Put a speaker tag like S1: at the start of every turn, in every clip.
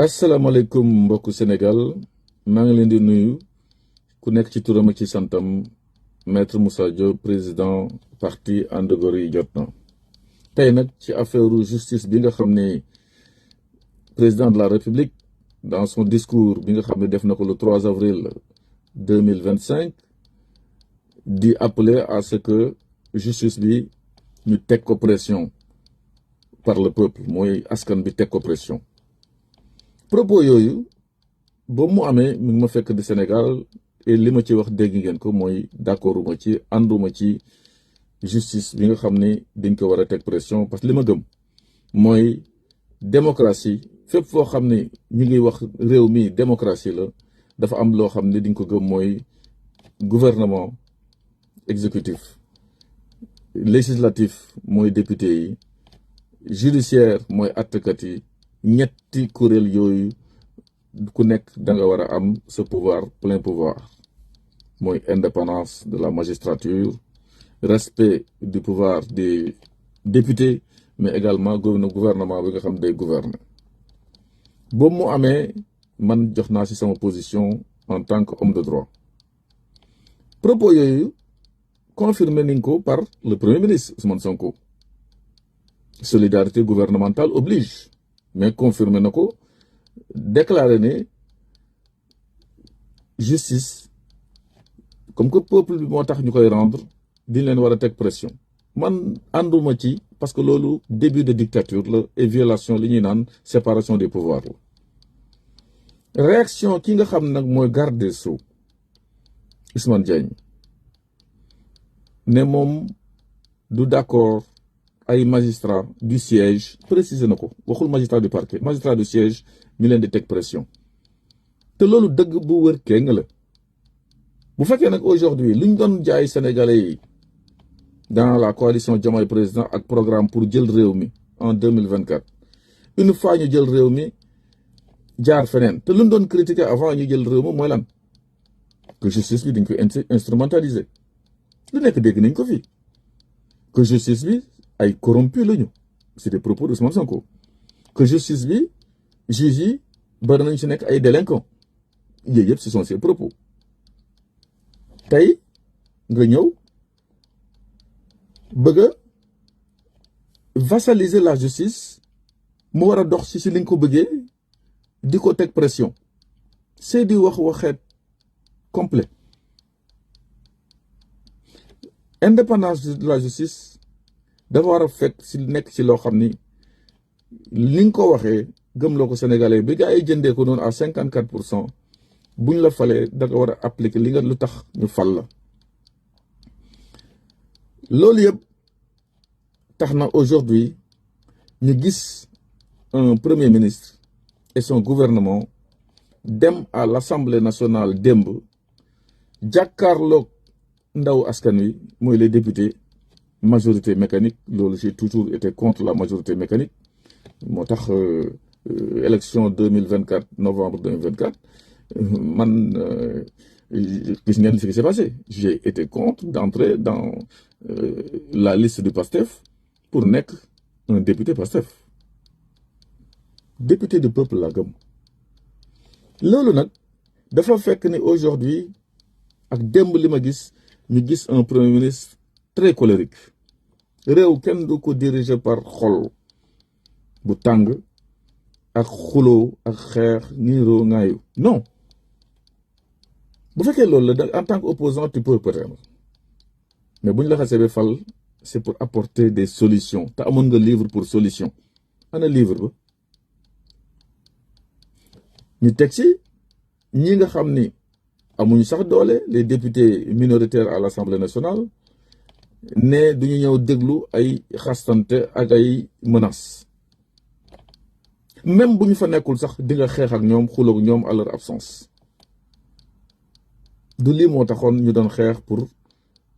S1: asalaamaaleykum mbokku Sénégal maa ngi leen di nuyu ku nekk ci turam ak ci santam maître Moussa Diop président parti And Gor yi jot na tey nag ci affaire justice bi nga xam ne président de la République dans son discours bi nga xam ne def na ko le 3 avril 2025 di appeler à ce que justice bi ñu teg ko pression par le peuple mooy askan bi teg ko pression. Propos yooyu boobu mu amee mi ngi ma fekk di Sénégal et li ma ci wax dégg ngeen ko mooy d'accorduma ci ànduma ci justice bi nga xam ne dañ ko war a teg pression parce que li ma gëm mooy démocratie fépp foo xam ne ñu ngi wax réew mi démocratie la dafa am loo xam ne diñ ko gëm mooy gouvernement exécutif législatif mooy député yi judiciaire mooy àttekat yi ñetti kuréel yooyu ku nekk da nga war a am ce pouvoir plein pouvoir mooy indépendance de la magistrature respect du pouvoir des députés mais également gouvernement bi nga xam day gouverner boobu mu amee man jox naa ci sama position en tant que homme de droit propos yooyu confirmé nañ ko par le premier ministre Ousmane Sonko solidarité gouvernementale oblige mais confirmé na ko déclaré ne justice comme que peuple bi moo tax ñu koy rendre diñ leen war a teg pression man ànduma ci parce que loolu début de dictature la et violation li ñuy naan séparation des pouvoirs la réaction ki nga xam nag mooy garde des Sceaux Ousmane Diagne ne moom du d'accord ay magistrat du siège précisé na ko waxul magistrat du parquet magistrat du siège mi leen di teg pression te loolu dëgg bu wër kéng la bu fekkee nag aujourd'hui luñ doon jaay sénégalais yi dans la coalition Diomaye président ak programme pour jël réew mi en 2024 une fois ñu jël réew mi jaar feneen te luñ doon critiquer avant ñu jël réew mi mooy lan que justice bi dañ ko instrumentaliser lu nekk dégg nañ ko fii que justice bi ay corrompu lañu c'est des propos de Ousmane Sonko que justice bi juges yi bari nañ ci nekk ay délinquants yooyu yëpp ce sont ces propos tey nga ñëw bëgg a vassaliser la justice mu war a dox ci li nga ko bëggee di ko teg pression c'est di waxeet complet indépendance de la justice dafa war a fekk ci nekk ci loo xam ni li nga ko waxee gëmloo ko sénégalais bi gaa yi jëndee ko noonu à 54% buñ la falee da nga war a appliquer li nga lu tax ñu fal la loolu yëpp tax na aujourd'hui ñu gis un premier ministre et son gouvernement dem à l'Assemblée nationale démb jàkkaarloog ndaw askan wi mooy les députés majorité mécanique loolu j'ai toujours été contre la majorité mécanique moo tax élection 2024 novembre 2024 man gis ngeen ce qui s'est passé j'ai été contre d'entrer dans la liste du PASTEF pour nekk un député PASTEF député du peuple la gëm loolu nag dafa fekk ni aujourd'hui ak démb li ma gis ñu gis un premier ministre très colérique réew kenn du ko diriger par xol bu tàng ak xuloo ak xeex niiroo ngaayu non bu fekkee loolu la en tant qu'opposant tu peux peut-être mais bu ñu la xasee ba fal c'est pour apporter des solutions te amoon nga livre pour solution ana livre ba ñu teg ci ñi nga xam ni amuñu sax doole les députés minoritaires à l'Assemblée nationale ne duñu ñëw déglu ay xastante ak ay menaces même bu ñu fa nekkul sax di nga xeex ak ñoom xuloo ak ñoom à leur absence du lii moo taxoon ñu doon xeex pour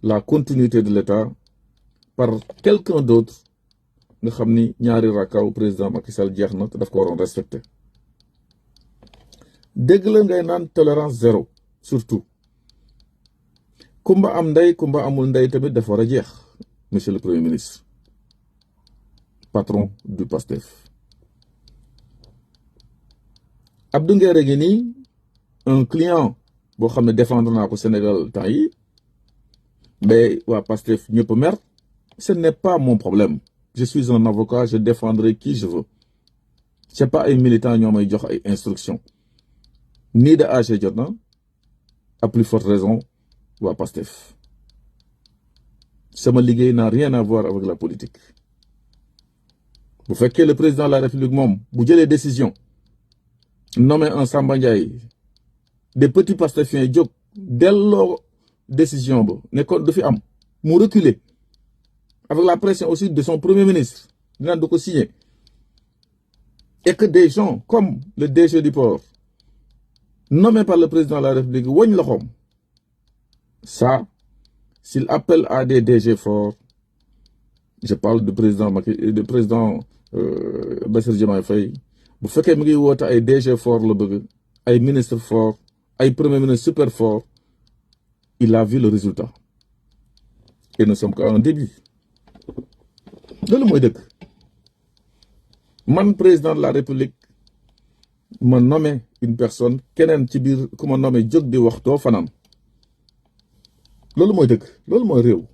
S1: la continuité de l'État par quelqu'un d'autre nga xam ni ñaari rakkaaw président Macky Sall jeex na te daf ko waroon respecter dégg la ngay naan tolérance zéro surtout kumba am ndey kumba amul ndey tamit dafa war a jeex monsieur le premier ministre patron du PASTEF Abdou Nguer ngi nii un client boo xam ne défendre naa ko Sénégal temps yi mais waa Pastef ñëpp mer. Ce n'est pas mon problème. Je suis un avocat, je défendrai qui je veux. C'est pas ay militant ñoo may jox ay instructions ni de AG Jotna, à plus forte raison waa Pastef. Sama liggéey n'a rien à voir avec la politique. Bu fekkee le président de la République moom bu jëlee décision nommer un Samba Ndiaye des petits pastefiens jóg delloo décision ba ne ko du fi am mu reculer avec la pression aussi de son premier ministre dinaan du ko signer et que des gens comme le DG du port nommé par le président de la République woñ loxoom ça s'il appelle à des DG forts, je parle du président Bassirou Diomaye Faye, bu fekkee mi ngi woote ay DG fort la bëgg ay ministre fort ay premier ministre super fort, il a vu le résultat et nous sommes qu'à un début. Loolu mooy dëgg. Man président de la République ma nommé une personne keneen ci biir ku ma nommé jóg di waxtoo fanaan. Loolu mooy dëgg, loolu mooy réew.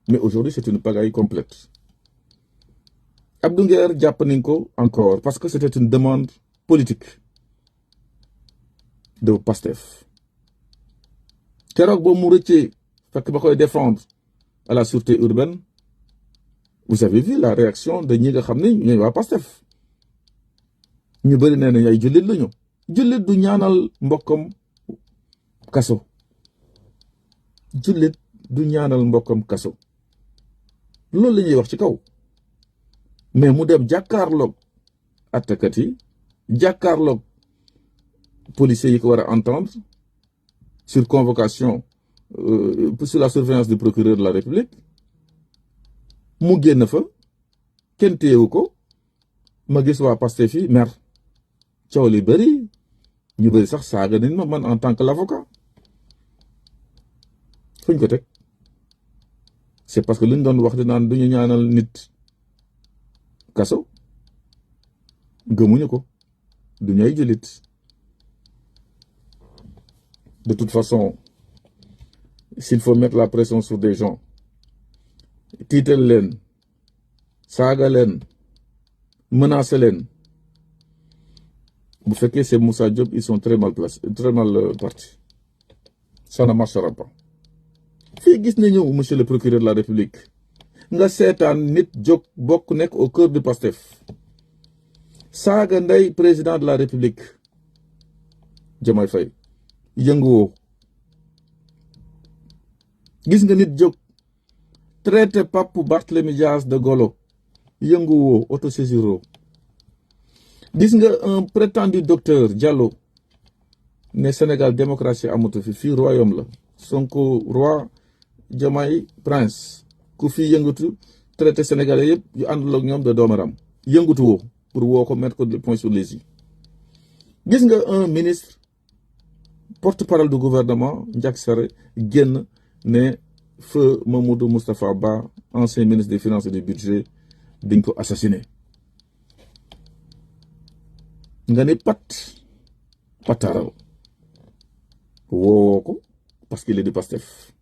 S1: Mais aujourd'hui c'est une pagaille complète. Abdou Nguer jàpp nañ ko encore parce que c'était une demande politique de Pastef. Keroog boo mu rëccee fekk ba koy défendre à la sûreté urbaine, vous avez vu la réaction de ñi nga xam ne ñooy waa Pastef. ñu bëri nee nañ ay jullit lañu. Jullit du ñaanal mbokkam kaso. Jullit du ñaanal mbokkam kaso. Loolu la ñuy wax ci kaw. Mais mu dem jàkkaarloog attakat yi jàkkaarloog policiers yi ko war a entendre sur convocation sur la surveillance du procureur de la République mu génn fa kenn téyewu ko ma gis waa Pastef yi mer coow li bëri ñu bëri sax saaga nañ ma man en tant que l'avocat fuñ ko teg c'est parce que luñ doon wax di naan duñu ñaanal nit kaso gëmuñu ko du ñooy jullit. De toute façon, s'il faut mettre la pression sur des gens, tiital leen saaga leen menacer leen bu fekkee c'est Moussa Diop, ils sont très mal placés, très mal partis. Ça ne marchera pas. Fii gis nañu monsieur le procureur de la République nga seetaan nit jóg bokk nekk au cœur du Pastef saaga ndey président de la République Diomaye Faye yënguwoo. Gis nga nit jóg traité Pape Barthélémy Dias de golo yënguwoo autosaisiro. Gis nga un prétendu docteur Diallo ne Sénégal démocratie amatu fi fii royaume la Sonko roi Diomaye prince ku fi yëngatu traité sénégalais yëpp yu àndul ak ñoom de doomaram yëngatu woo pour woo ko mettre ko le point sur les i. Gis nga un ministre porte-parole du gouvernement Ndiack Sarré génn ne feu Mamadou Moustapha Ba ancien ministre des finances et du budget dañ ko assassiné. Nga ne pataaral woowoo ko parce qu'il est du Pastef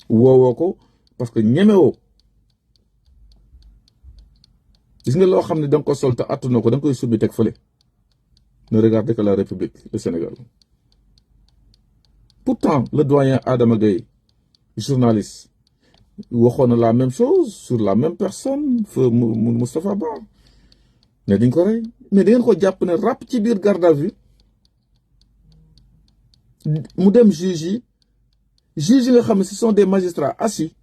S1: woowoo ko parce que ñemewoo. Gis nga loo xam ne danga ko sol te attuna ko danga koy subbi teg fële. Ne regardez que la République, le Sénégal. Pourtant le doyen Adama Gaye journaliste waxoon na la même chose sur la même personne feu Moustapha Ba ne dañ ko rey mais da ngeen ko jàpp ne ràpp ci biir garde à vue mu dem juge yi nga xam ne ce sont des magistrats assis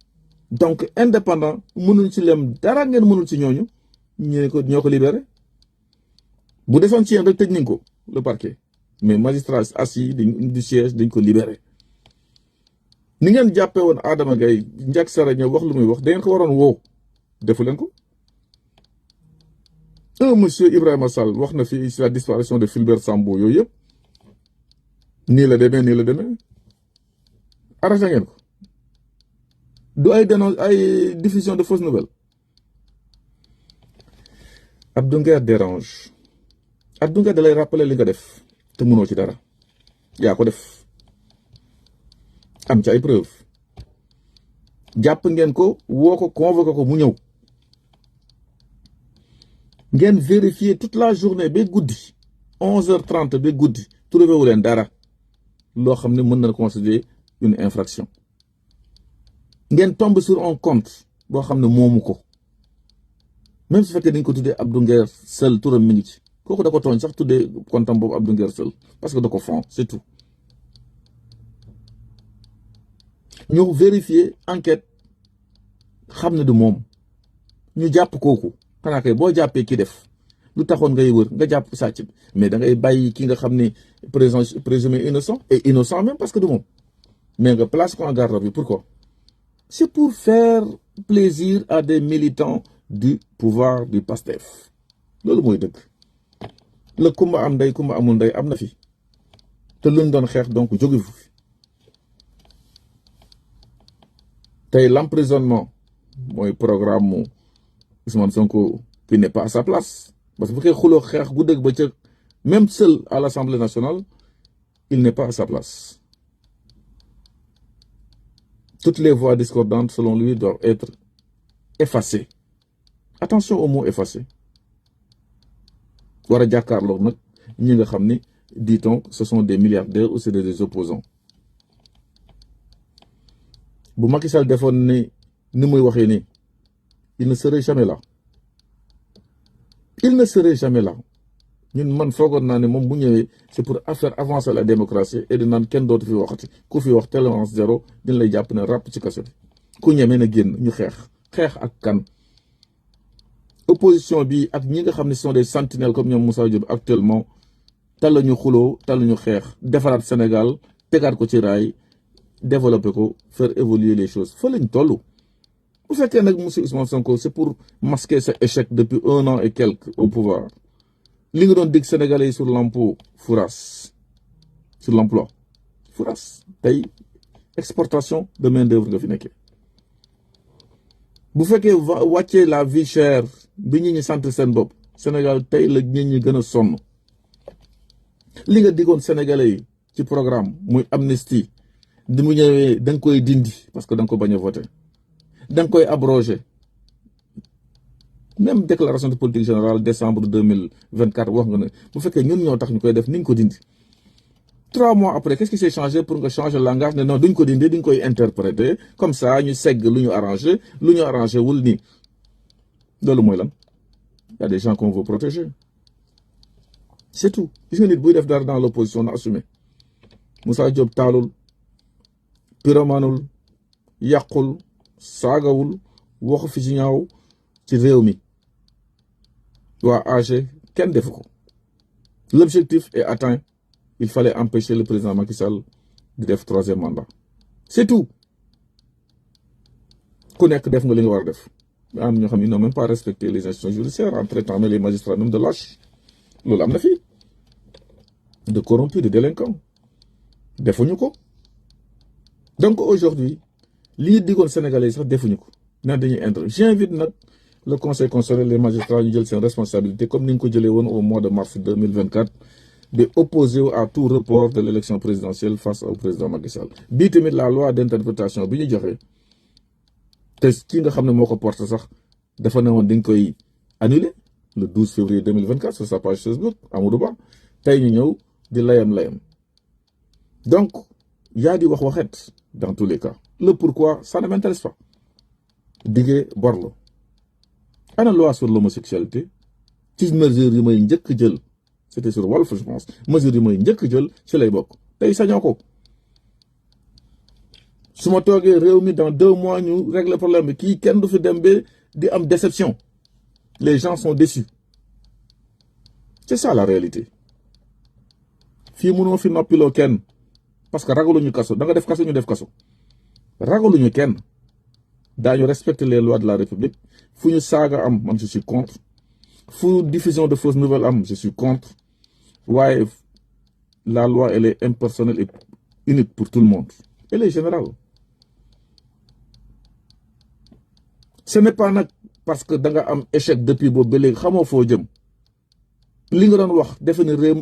S1: donc indépendants mënul ci lem dara ngeen mënul ci ñooñu ñoo ko libéré bu defoon ci yéen rek tëj nañ ko le parquet mais magistrats assis du siège dañ ko libéré. Ni ngeen jàppee woon Adama Gaye Ndiack Sarré ñëw wax lu muy wax da ngeen ko waroon woo defu leen ko. Monsieur Ibrahima Sall wax na fi sur la disparition de Fulbert Sambou yooyu yëpp nii la demee arrêté ngeen ko du ay diffusion de fausses nouvelles. Abdou Nguer dérange. Abdou Nguer da lay rappeler li nga def te mënoo ci dara yaa ko def am ci ay preuve jàpp ngeen ko woo ko convoqué ko mu ñëw ngeen vérifier toute la journée ba guddi 11h30 ba guddi trouvé wu leen dara loo xam ne mën na considérer une infraction ngeen tombe sur un compte boo xam ne moomu ko même su fekkee dañ ko tuddee Abdou Nguer Seul turam mi ngi ci kooku da ko tooñ sax tuddee compte am boobu Abdou Nguer Seul parce que da ko fond c'est tout ñu vérifier enquête xam ne du moom ñu jàpp kooku xanaa kay boo jàppee ki def lu taxoon ngay wër nga jàpp sàcc bi mais da ngay bàyyi ki nga xam ne présumé innocent et innocent même parce que du moom mais nga place ko en garde à vue pourquoi c'est pour faire plaisir à des militants du pouvoir du PASTEF loolu mooy dëgg la kumba am ndey kumba amul ndey am na fi te luñ doon xeex donc jóge fi tey l'emprisonnement mooy programme mu Ousmane Sonko qui n'est pas à sa place parce que bu fekkee xuloo xeex gu dëgg ba ca même seul à l'Assemblée nationale il n'est pas à sa place toutes les voix discordantes selon lui doivent être effacées attention au mot effacé war a jàkkaarloo nag ñi nga xam ni dit-on ce sont des milliardaires ou c'est des opposants bu Macky Sall defoon ni muy waxee nii il ne serait jamais là il ne serait jamais là ñun man foogoon naa ne moom bu ñëwee c'est pour faire avancer la démocratie et di naan kenn dootu fi waxati ku fi wax tolérance zéro dina lay jàpp ne ràpp ci kaso bi ku ñemee na génn ñu xeex ak kan opposition bi ak ñi nga xam ne sont des sentinelles comme ñoom Moussa Diop actuellement taluñu xuloo taluñu xeex defaraat Sénégal tegaat ko ci raay développer ko faire évoluer les choses fa lañ toll bu fekkee nag monsieur Ousmane Sonko c'est pour masquer sa échec depuis 1 an et quelques au pouvoir li nga doon dig Sénégalais yi sur l'emploi fouras sur l'emploi fouras tey exportation de main d'œuvre nga fi nekkee bu fekkee wàccee la vie chère bi ñi sant seen bopp Sénégal tey la nit ñi gën a sonn li nga digoon Sénégalais yi ci programme muy amnistie di mu ñëwee da nga koy dindi parce que da nga ko bañ a voter da nga koy abroger même déclaration de politique générale décembre 2024 wax nga ne bu fekkee ñun ñoo tax ñu koy def ni ñu ko dindi 3 mois après qu'est-ce qui s'est changé pour nga changer langage ne non duñ ko dindi duñ koy interpréter comme ça ñu segg lu ñu arrangé wul nii loolu mooy lan y a des gens qu'on veut protéger c'est tout gis nga nit buy def dara dans l'opposition na assumé Moussa Diop taalul pyromanul yàqul saagawul waxu fi ci ñaaw ci réew mi waa AG kenn defu ko l'objectif est atteint il fallait empêcher le président Macky Sall di def 3e mandat c'est tout ku nekk def nga li nga war a def am ñoo xam ne ils n'ont même pas respecté les institutions judiciaires en traitant les magistrats même de lâches loolu am na fii de corrompus de délinquants defuñu ko donc aujourd'hui lii digoon Sénégalais yi sax defuñu ko naan dañuy intervenir j'invite nag le conseil constitutionnel les magistrats ñu jël seen responsabilité comme ni ñu ko jëlee woon au mois de mars 2024 de opposer à tout report de l'élection présidentielle face au président Macky Sall bii tamit la loi d'interprétation bi ñu joxe te ki nga xam ne moo ko porte sax dafa ne woon dañ koy annuler le 12 février 2024 sur sa page Facebook Amadou Ba tey ñu ñëw di layam donc yaa di waxet dans tous les cas le pourquoi ça ne m'intéresse pas diggee bor la ana loi sur l'homosexualité ci mesure yi may njëkk jël c'était sur Walf je pense mesure yi may njëkk jël ci lay bokk tey sañoo ko su ma toogee réew mi dans 2 mois ñu régler problème bi kii kenn du fi dem ba di am déception les gens sont déçus c'est ça la réalité fii mënoo fi noppiloo kenn parce que ragaluñu kaso da nga def kaso ñu def kaso ragaluñu kenn daañu respecter les lois de la République fu ñu saaga am man je suis contre fu diffusion de fausses nouvelles am je suis contre waaye la loi elle est impersonnelle et unique pour tout le monde elle est générale ce n'est pas nag parce que da nga am échec depuis boobu ba léegi xamoo foo jëm li nga doon wax defe ne réew